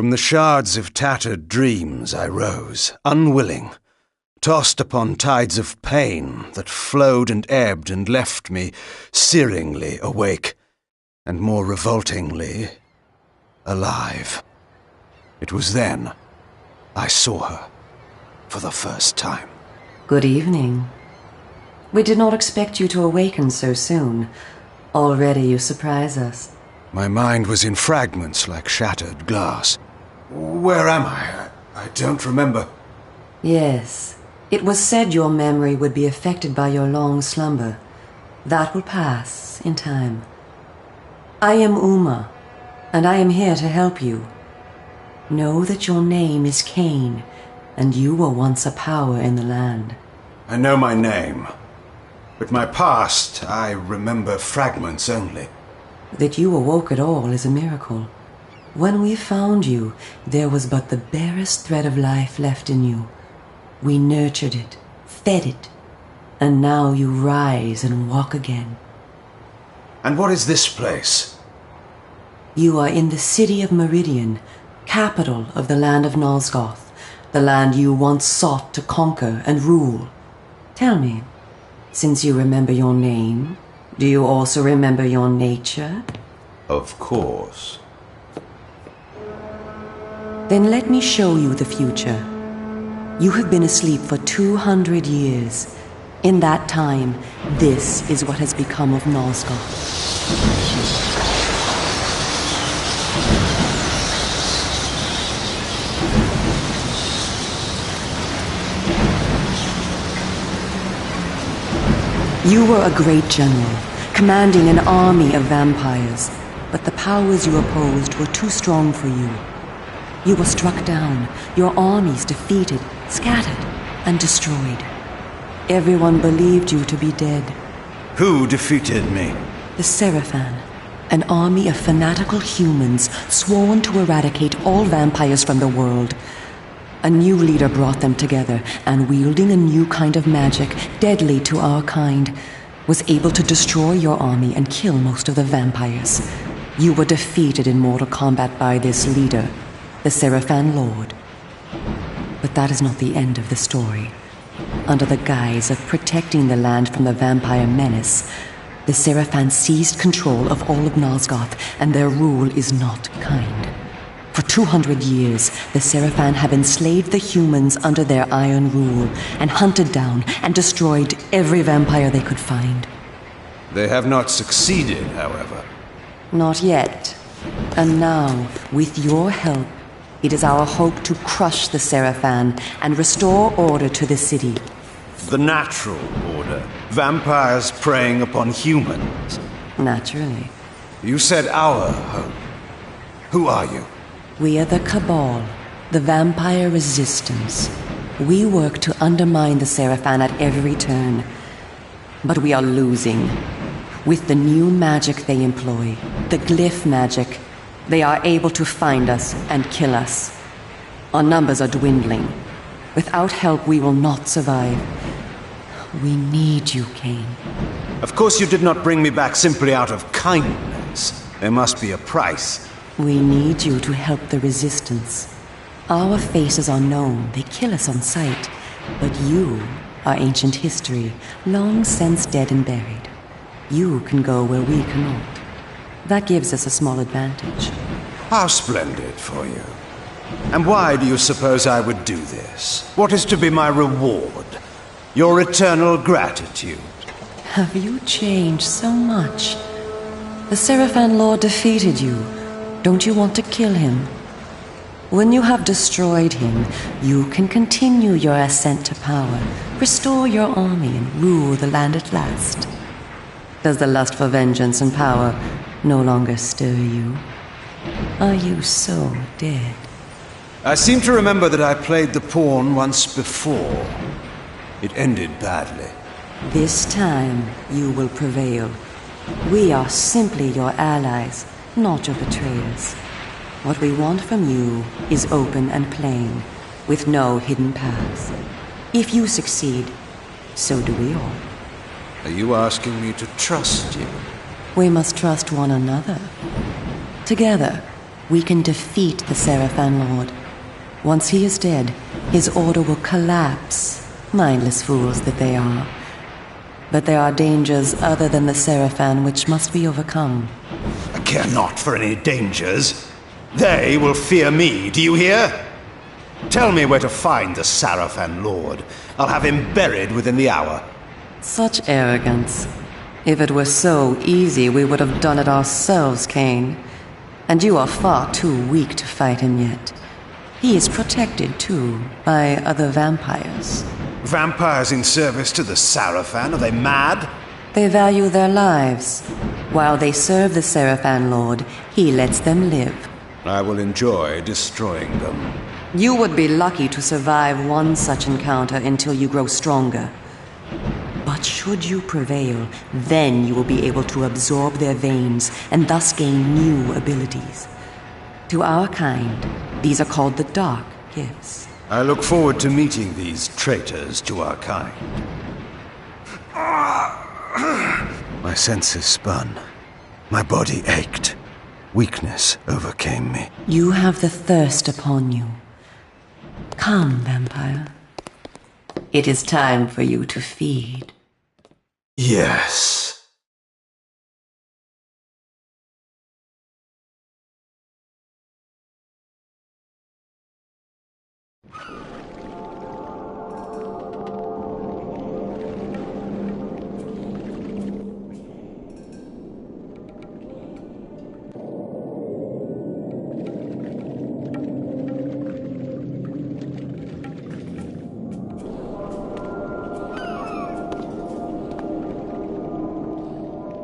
From the shards of tattered dreams I rose, unwilling, tossed upon tides of pain that flowed and ebbed and left me searingly awake, and more revoltingly, alive. It was then I saw her for the first time. Good evening. We did not expect you to awaken so soon. Already you surprise us. My mind was in fragments like shattered glass. Where am I? I don't remember. Yes. It was said your memory would be affected by your long slumber. That will pass in time. I am Uma, and I am here to help you. Know that your name is Kain, and you were once a power in the land. I know my name, but my past, I remember fragments only. That you awoke at all is a miracle. When we found you, there was but the barest thread of life left in you. We nurtured it, fed it, and now you rise and walk again. And what is this place? You are in the city of Meridian, capital of the land of Nosgoth, The land you once sought to conquer and rule. Tell me, since you remember your name, do you also remember your nature? Of course. Then let me show you the future. You have been asleep for 200 years. In that time, this is what has become of Nosgoth. You were a great general, commanding an army of vampires, but the powers you opposed were too strong for you. You were struck down, your armies defeated, scattered, and destroyed. Everyone believed you to be dead. Who defeated me? The Seraphan, an army of fanatical humans sworn to eradicate all vampires from the world. A new leader brought them together, and wielding a new kind of magic, deadly to our kind, was able to destroy your army and kill most of the vampires. You were defeated in mortal combat by this leader, the Seraphan Lord. But that is not the end of the story. Under the guise of protecting the land from the vampire menace, the Seraphan seized control of all of Nosgoth, and their rule is not kind. For 200 years, the Seraphan have enslaved the humans under their iron rule and hunted down and destroyed every vampire they could find. They have not succeeded, however. Not yet. And now, with your help, it is our hope to crush the Seraphan and restore order to the city. The natural order. Vampires preying upon humans. Naturally. You said our hope. Who are you? We are the Cabal, the vampire resistance. We work to undermine the Seraphan at every turn. But we are losing. With the new magic they employ, the glyph magic, they are able to find us and kill us. Our numbers are dwindling. Without help, we will not survive. We need you, Kain. Of course you did not bring me back simply out of kindness. There must be a price. We need you to help the Resistance. Our faces are known, they kill us on sight. But you are ancient history, long since dead and buried. You can go where we cannot. That gives us a small advantage. How splendid for you. And why do you suppose I would do this? What is to be my reward? Your eternal gratitude. Have you changed so much? The Seraphan Lord defeated you. Don't you want to kill him? When you have destroyed him, you can continue your ascent to power, restore your army, and rule the land at last. Does the lust for vengeance and power no longer stir you? Are you so dead? I seem to remember that I played the pawn once before. It ended badly. This time, you will prevail. We are simply your allies, not your betrayers. What we want from you is open and plain, with no hidden paths. If you succeed, so do we all. Are you asking me to trust you? We must trust one another. Together, we can defeat the Seraphan Lord. Once he is dead, his order will collapse, mindless fools that they are. But there are dangers other than the Seraphan which must be overcome. I care not for any dangers. They will fear me, do you hear? Tell me where to find the Seraphan Lord. I'll have him buried within the hour. Such arrogance. If it were so easy, we would have done it ourselves, Kain. And you are far too weak to fight him yet. He is protected, too, by other vampires. Vampires in service to the Seraphan? Are they mad? They value their lives. While they serve the Seraphan Lord, he lets them live. I will enjoy destroying them. You would be lucky to survive one such encounter until you grow stronger. But should you prevail, then you will be able to absorb their veins and thus gain new abilities. To our kind, these are called the Dark Gifts. I look forward to meeting these traitors to our kind. My senses spun. My body ached. Weakness overcame me. You have the thirst upon you. Come, vampire. It is time for you to feed. Yes.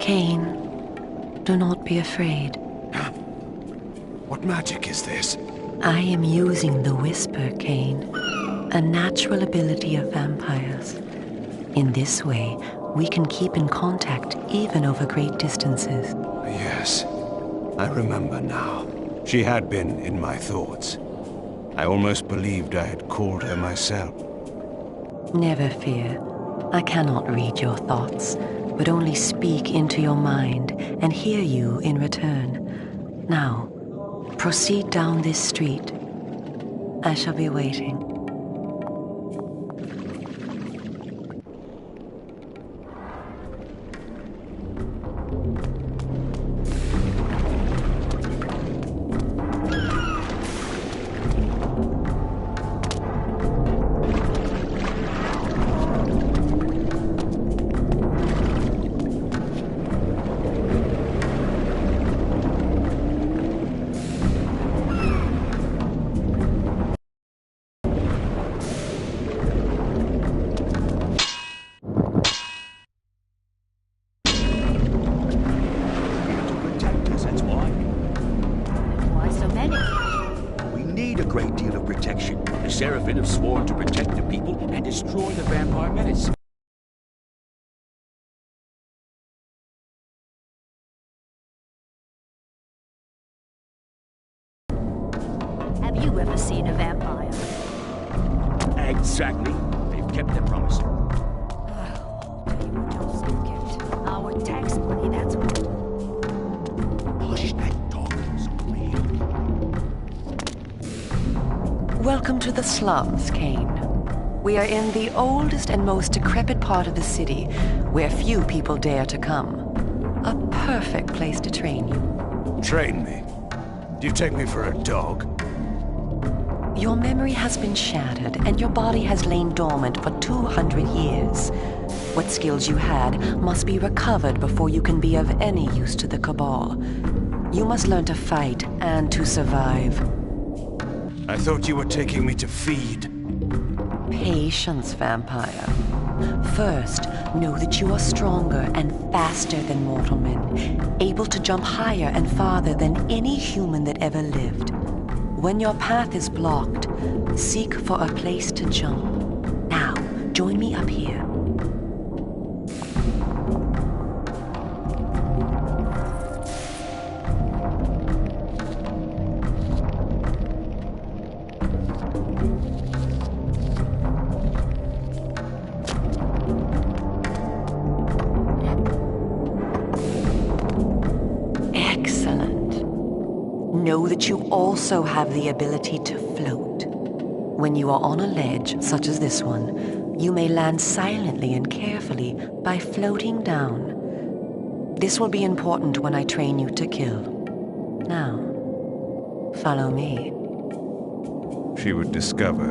Kain, do not be afraid. What magic is this? I am using the Whisper, Kain, a natural ability of vampires. In this way, we can keep in contact even over great distances. Yes, I remember now. She had been in my thoughts. I almost believed I had called her myself. Never fear. I cannot read your thoughts, but only speak into your mind and hear you in return. Now, proceed down this street. I shall be waiting. Have sworn to protect the people and destroy the vampire menace. Have you ever seen a vampire? Exactly. They've kept their promise. I'll tell you what else they've kept. Our tax money, that's what. Hush that talk, Squeal. Welcome to the slums, Kain. We are in the oldest and most decrepit part of the city, where few people dare to come. A perfect place to train you. Train me? Do you take me for a dog? Your memory has been shattered, and your body has lain dormant for 200 years. What skills you had must be recovered before you can be of any use to the Cabal. You must learn to fight and to survive. I thought you were taking me to feed. Patience, vampire. First, know that you are stronger and faster than mortal men, able to jump higher and farther than any human that ever lived. When your path is blocked, seek for a place to jump. Now, join me up here. Know that you also have the ability to float. When you are on a ledge, such as this one, you may land silently and carefully by floating down. This will be important when I train you to kill. Now, follow me. She would discover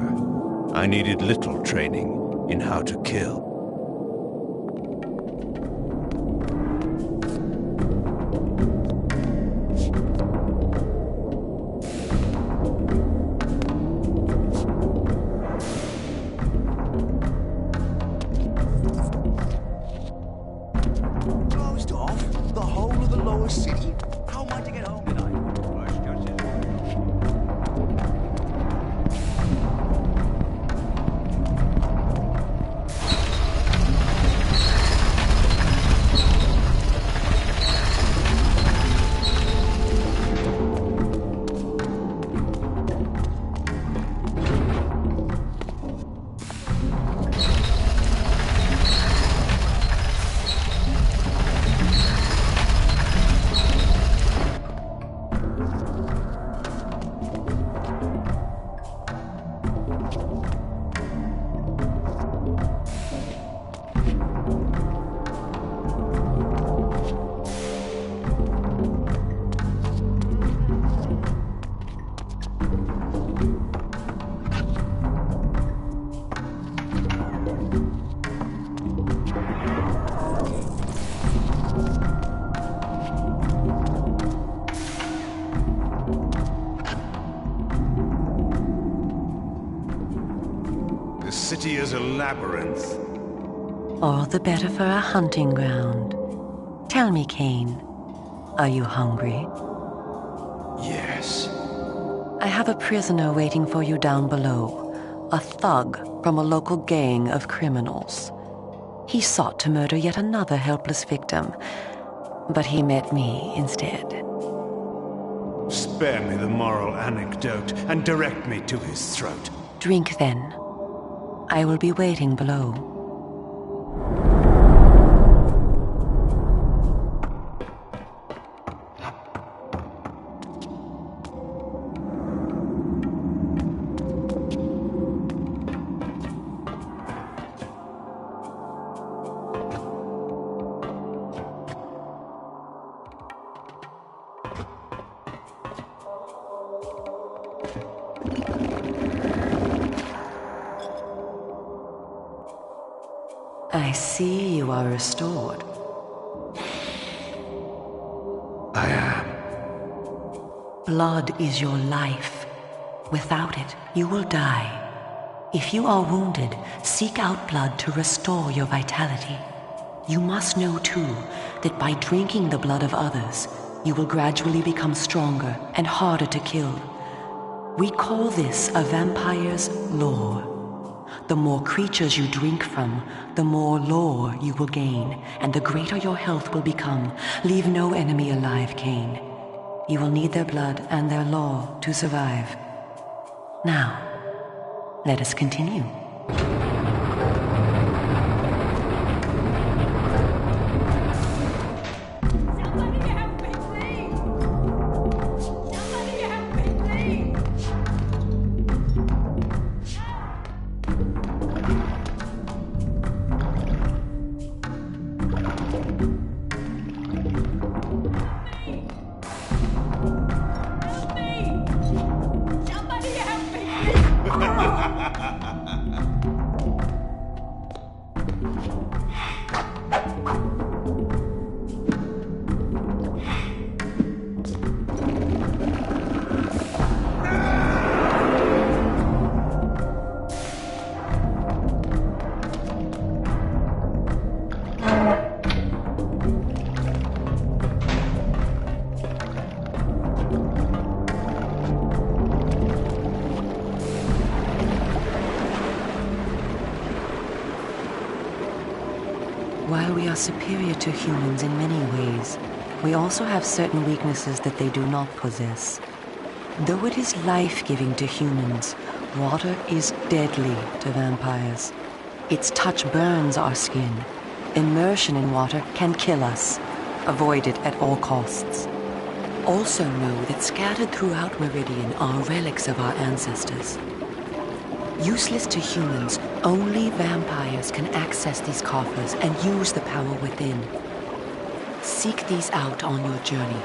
I needed little training in how to kill. City? How am I to get home tonight? The city is a labyrinth. All the better for a hunting ground. Tell me, Kain, are you hungry? Yes. I have a prisoner waiting for you down below, a thug from a local gang of criminals. He sought to murder yet another helpless victim, but he met me instead. Spare me the moral anecdote and direct me to his throat. Drink then. I will be waiting below. I see you are restored. I am. Blood is your life. Without it, you will die. If you are wounded, seek out blood to restore your vitality. You must know, too, that by drinking the blood of others, you will gradually become stronger and harder to kill. We call this a vampire's lore. The more creatures you drink from, the more lore you will gain, and the greater your health will become. Leave no enemy alive, Kain. You will need their blood and their lore to survive. Now, let us continue. Somebody help me, please! Somebody help me, please! Help me! Somebody help me, please! While we are superior to humans in many ways, we also have certain weaknesses that they do not possess. Though it is life-giving to humans, water is deadly to vampires. Its touch burns our skin. Immersion in water can kill us. Avoid it at all costs. Also know that scattered throughout Meridian are relics of our ancestors. Useless to humans, only vampires can access these coffers and use the power within. Seek these out on your journey.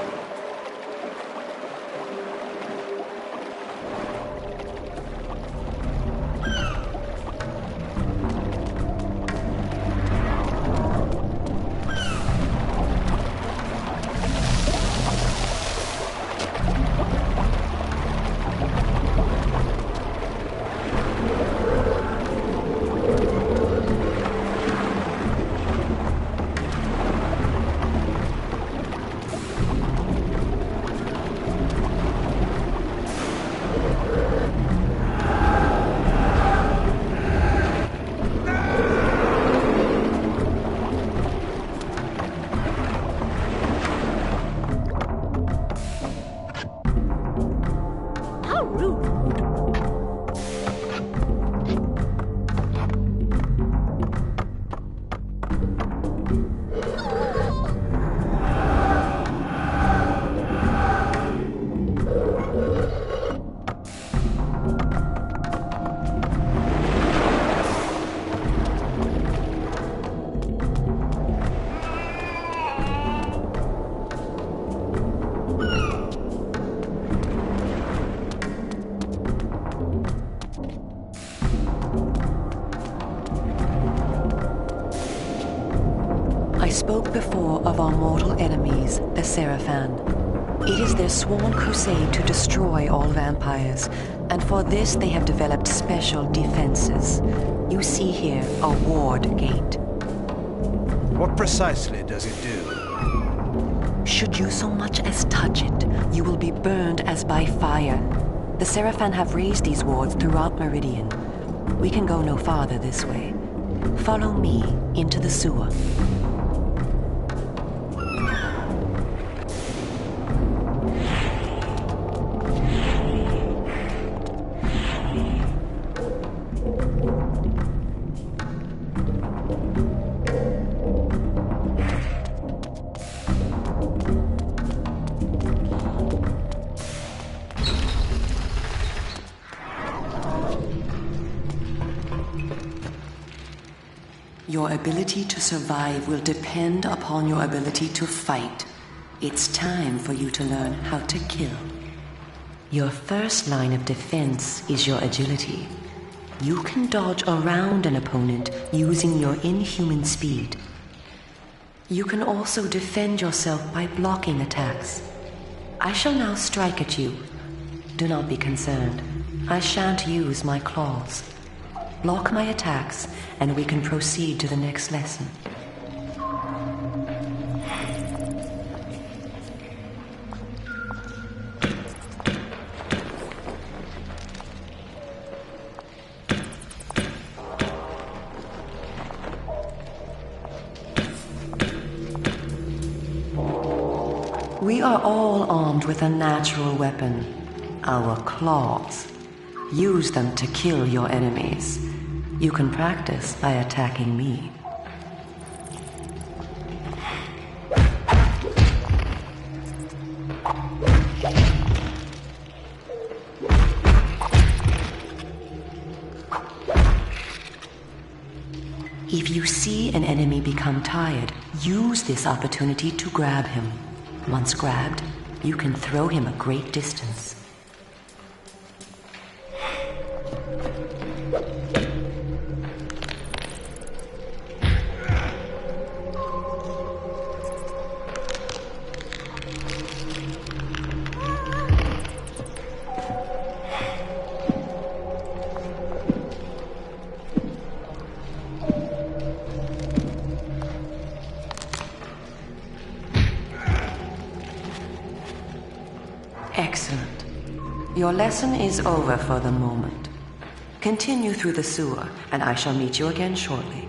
How rude! I spoke before of our mortal enemies, the Seraphan. It is their sworn crusade to destroy all vampires, and for this they have developed special defenses. You see here a ward gate. What precisely does it do? Should you so much as touch it, you will be burned as by fire. The Seraphan have raised these wards throughout Meridian. We can go no farther this way. Follow me into the sewer. Your ability to survive will depend upon your ability to fight. It's time for you to learn how to kill. Your first line of defense is your agility. You can dodge around an opponent using your inhuman speed. You can also defend yourself by blocking attacks. I shall now strike at you. Do not be concerned. I shan't use my claws. Block my attacks, and we can proceed to the next lesson. We are all armed with a natural weapon, our claws. Use them to kill your enemies. You can practice by attacking me. If you see an enemy become tired, use this opportunity to grab him. Once grabbed, you can throw him a great distance. Excellent. Your lesson is over for the moment. Continue through the sewer, and I shall meet you again shortly.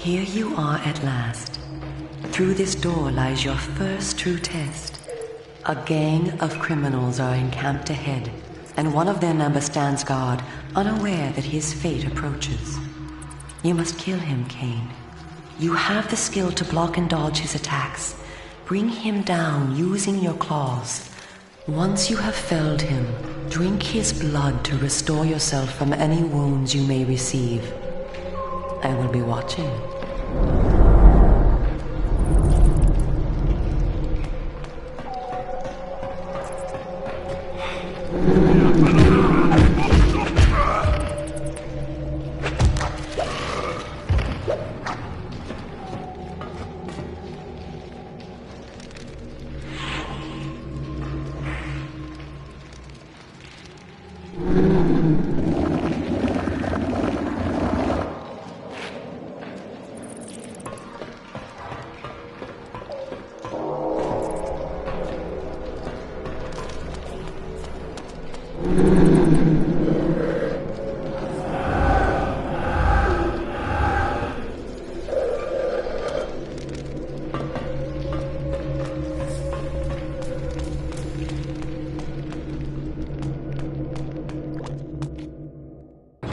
Here you are at last. Through this door lies your first true test. A gang of criminals are encamped ahead, and one of their number stands guard, unaware that his fate approaches. You must kill him, Kain. You have the skill to block and dodge his attacks. Bring him down using your claws. Once you have felled him, drink his blood to restore yourself from any wounds you may receive. I will be watching.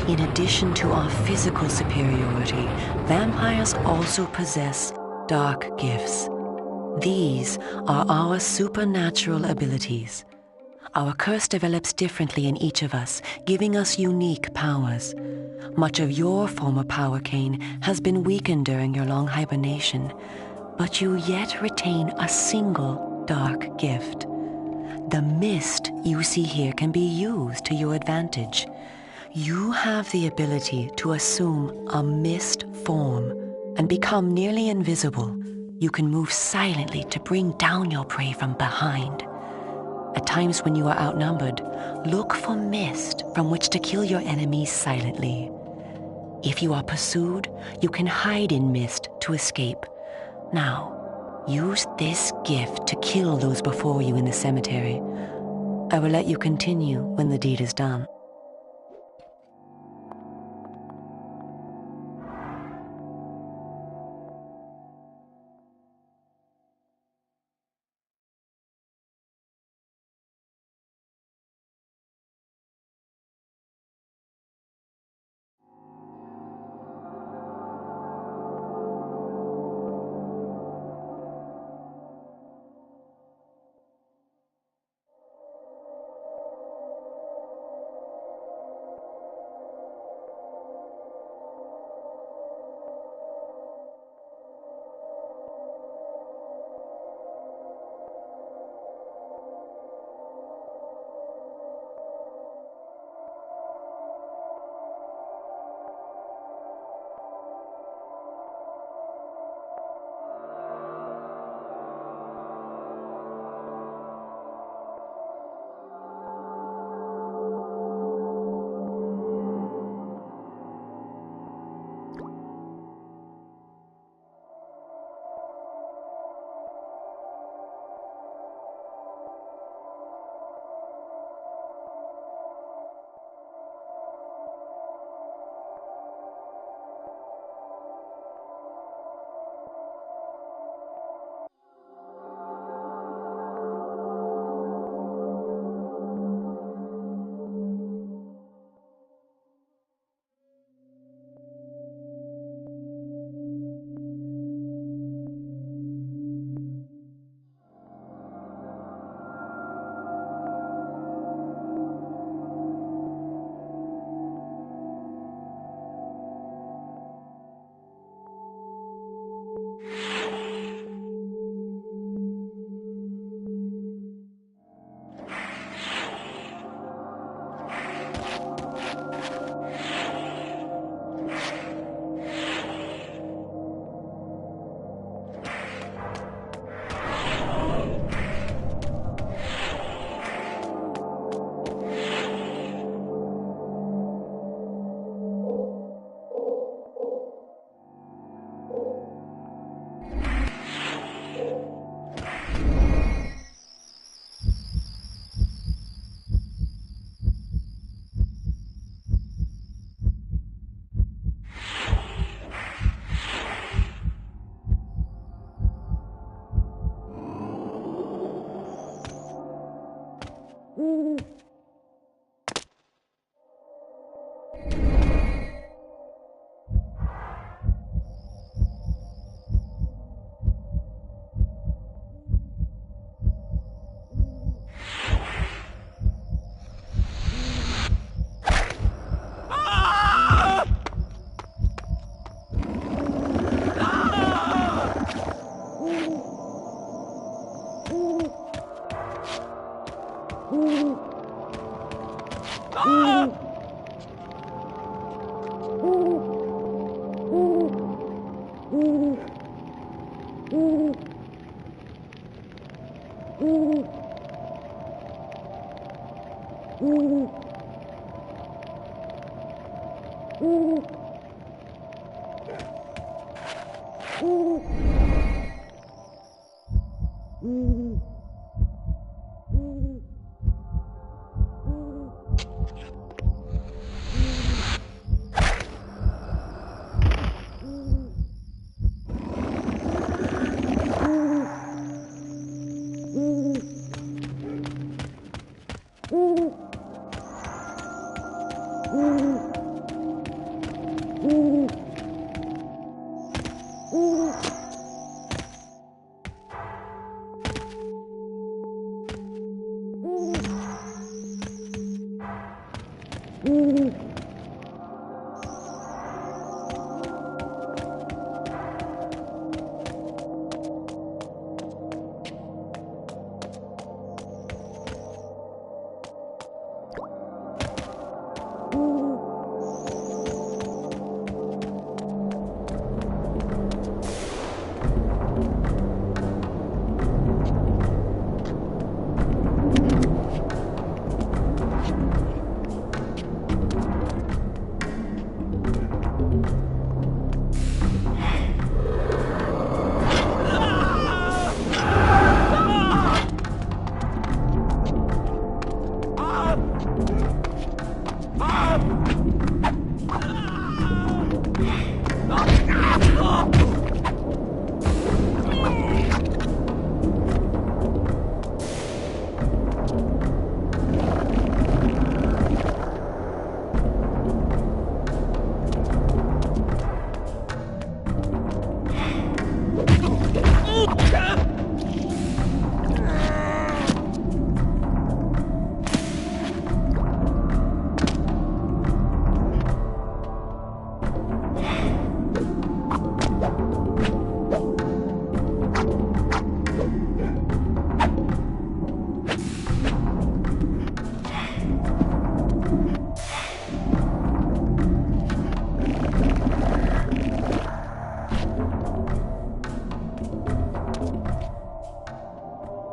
In addition to our physical superiority, vampires also possess dark gifts. These are our supernatural abilities. Our curse develops differently in each of us, giving us unique powers. Much of your former power, Kain, has been weakened during your long hibernation, but you yet retain a single dark gift. The mist you see here can be used to your advantage. You have the ability to assume a mist form and become nearly invisible. You can move silently to bring down your prey from behind. At times when you are outnumbered, look for mist from which to kill your enemies silently. If you are pursued, you can hide in mist to escape. Now, use this gift to kill those before you in the cemetery. I will let you continue when the deed is done.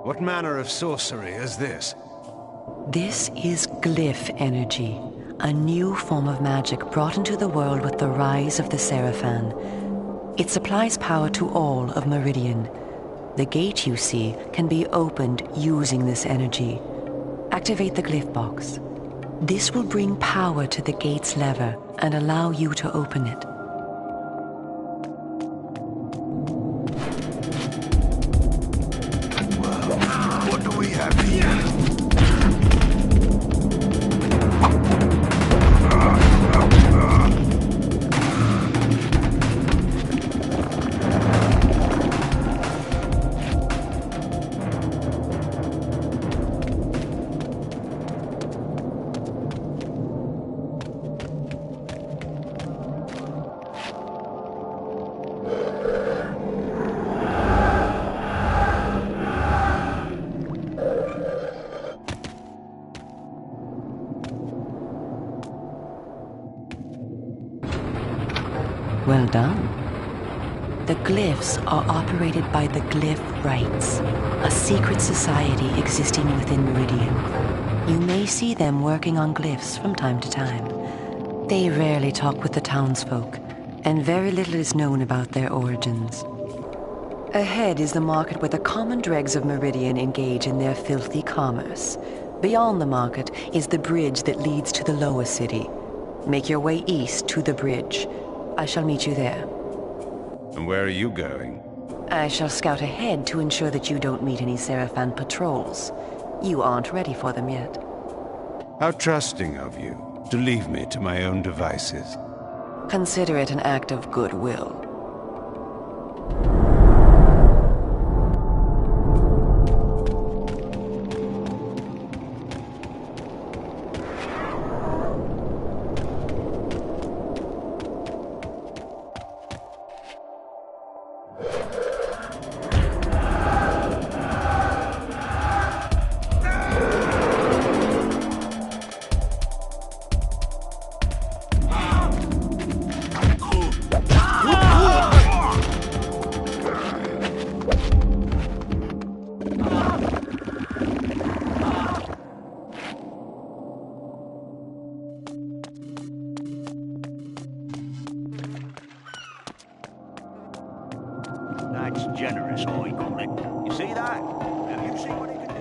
What manner of sorcery is this? This is glyph energy, a new form of magic brought into the world with the rise of the Seraphan. It supplies power to all of Meridian. The gate you see can be opened using this energy. Activate the glyph box. This will bring power to the gate's lever and allow you to open it. What do we have here? Well done. The glyphs are operated by the Glyph Rites, a secret society existing within Meridian. You may see them working on glyphs from time to time. They rarely talk with the townsfolk, and very little is known about their origins. Ahead is the market where the common dregs of Meridian engage in their filthy commerce. Beyond the market is the bridge that leads to the lower city. Make your way east to the bridge. I shall meet you there. And where are you going? I shall scout ahead to ensure that you don't meet any Seraphan patrols. You aren't ready for them yet. How trusting of you to leave me to my own devices. Consider it an act of goodwill. generous, I call it. You see that? Now you see what it can do.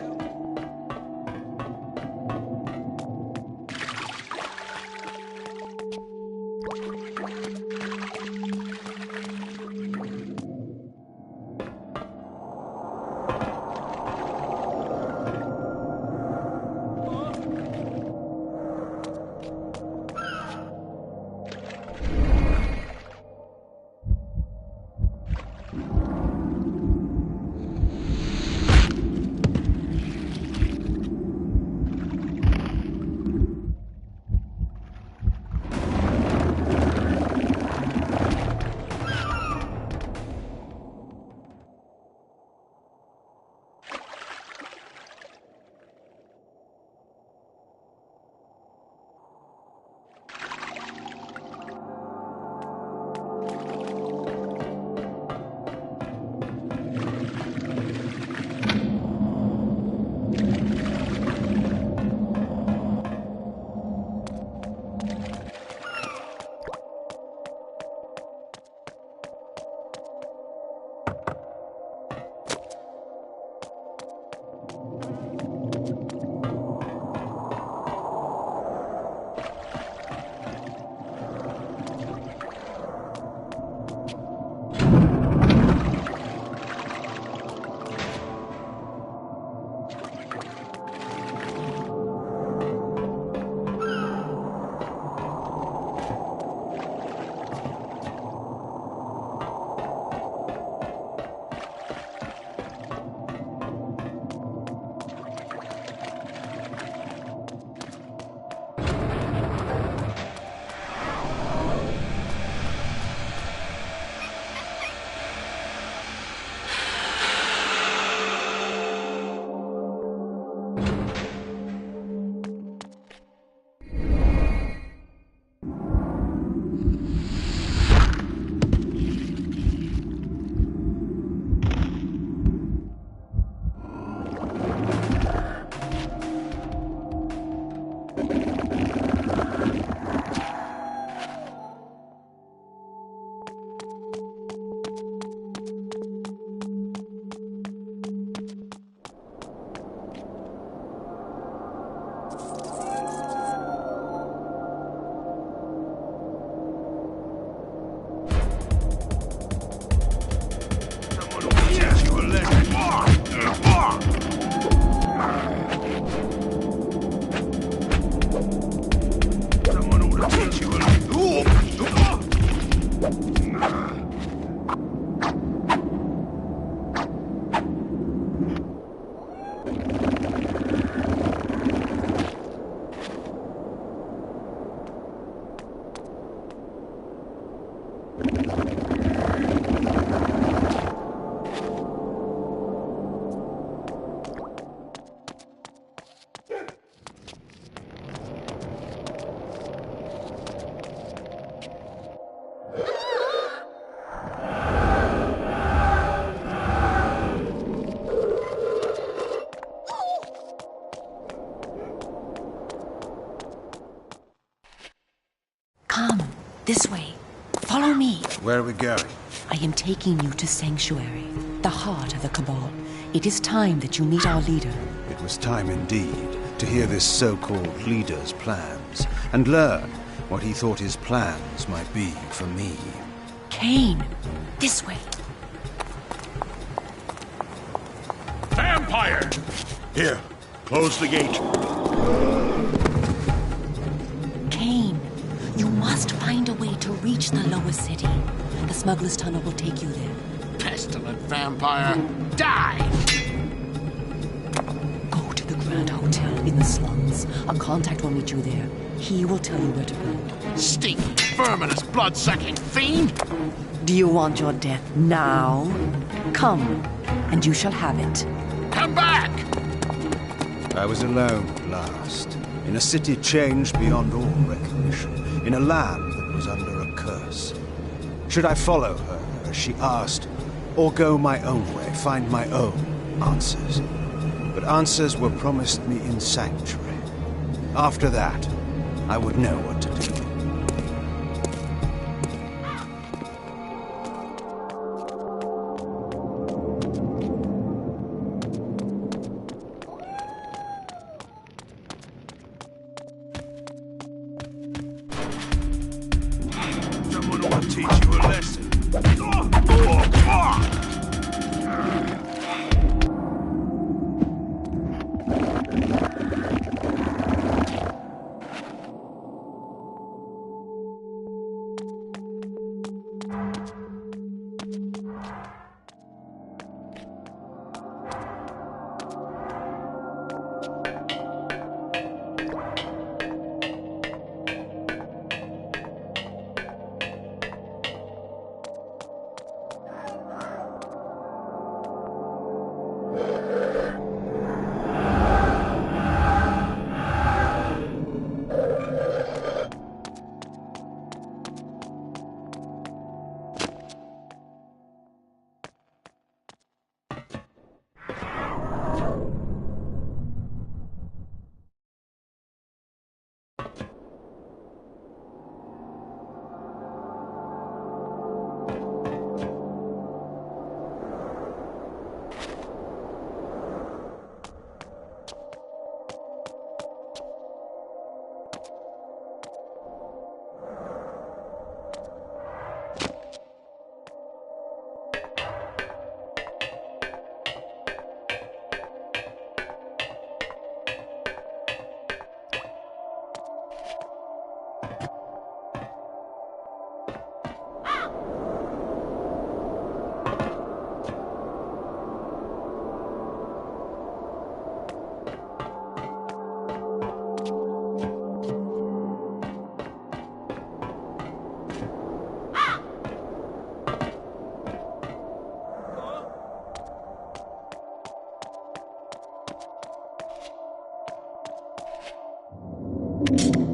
This way. Follow me. Where are we going? I am taking you to Sanctuary, the heart of the Cabal. It is time that you meet our leader. It was time indeed to hear this so-called leader's plans and learn what he thought his plans might be for me. Kain, this way. Vampire! Here, close the gate. Kain, you must find a way to reach the lower city. The smuggler's tunnel will take you there. Pestilent vampire, die! Go to the Grand Hotel in the slums. A contact will meet you there. He will tell you where to go. Stinky, verminous, blood-sucking fiend! Do you want your death now? Come, and you shall have it. Come back! I was alone at last, in a city changed beyond all recognition, in a land that was under a curse. Should I follow her, as she asked, or go my own way, find my own answers? But answers were promised me in Sanctuary. After that, I would know what to do. teach you a lesson. You